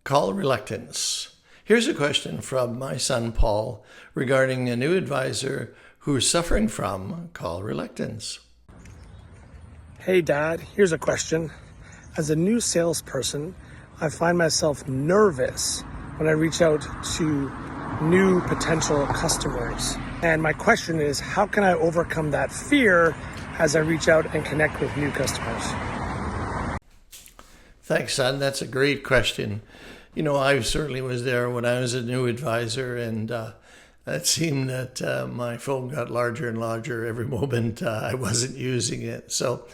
Call reluctance. Here's a question from my son Paul regarding a new advisor who is suffering from call reluctance. Hey Dad, here's a question. As a new salesperson, I find myself nervous when I reach out to new potential customers. And my question is, how can I overcome that fear as I reach out and connect with new customers? Thanks, son. That's a great question. I certainly was there when I was a new advisor, and it seemed that my phone got larger and larger every moment I wasn't using it. So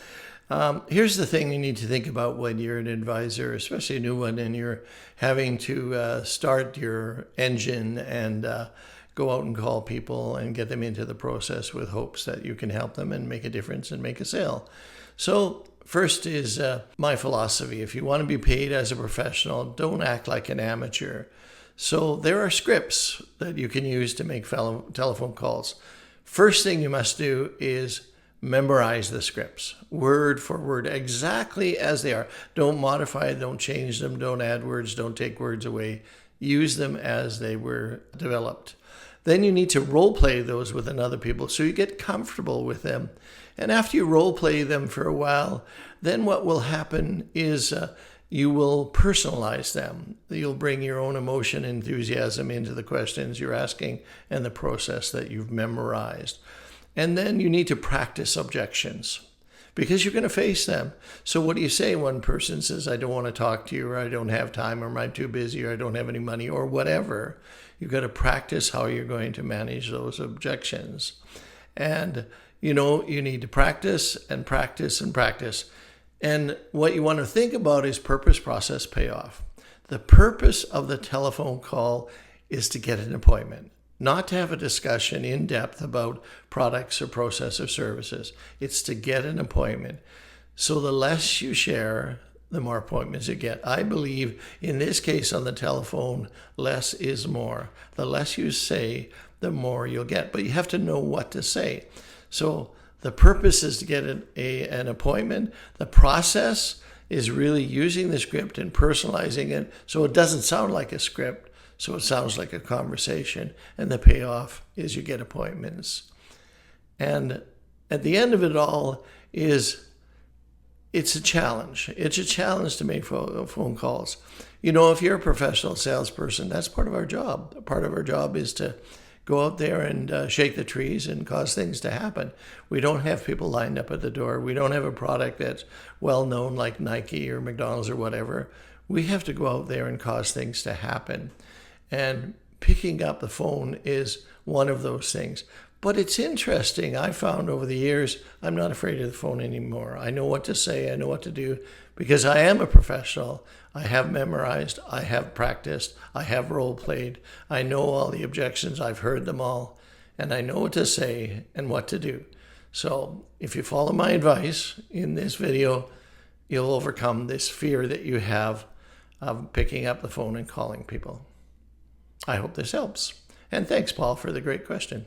here's the thing you need to think about when you're an advisor, especially a new one, and you're having to start your engine and go out and call people and get them into the process with hopes that you can help them and make a difference and make a sale. So first is my philosophy. If you want to be paid as a professional, don't act like an amateur. So there are scripts that you can use to make telephone calls. First thing you must do is memorize the scripts, word for word, exactly as they are. Don't modify, don't change them, don't add words, don't take words away. Use them as they were developed. Then you need to role play those with other people so you get comfortable with them. And after you role play them for a while, then what will happen is you will personalize them. You'll bring your own emotion, enthusiasm into the questions you're asking and the process that you've memorized. And then you need to practice objections because you're going to face them. So what do you say when one person says, I don't want to talk to you, or I don't have time, or I'm too busy, or I don't have any money, or whatever? You've got to practice how you're going to manage those objections. And you need to practice and practice and practice. And what you want to think about is purpose, process, payoff. The purpose of the telephone call is to get an appointment, not to have a discussion in depth about products or process or services. It's to get an appointment. So the less you share, the more appointments you get. I believe in this case on the telephone, less is more. The less you say, the more you'll get. But you have to know what to say. So the purpose is to get an appointment. The process is really using the script and personalizing it so it doesn't sound like a script, so it sounds like a conversation. And the payoff is you get appointments. And at the end of it all it's a challenge. It's a challenge to make phone calls. If you're a professional salesperson, that's part of our job. Part of our job is to go out there and shake the trees and cause things to happen. We don't have people lined up at the door. We don't have a product that's well known like Nike or McDonald's or whatever. We have to go out there and cause things to happen. And picking up the phone is one of those things. But it's interesting. I found over the years, I'm not afraid of the phone anymore. I know what to say. I know what to do because I am a professional. I have memorized. I have practiced. I have role played. I know all the objections. I've heard them all. And I know what to say and what to do. So if you follow my advice in this video, you'll overcome this fear that you have of picking up the phone and calling people. I hope this helps. And thanks, Paul, for the great question.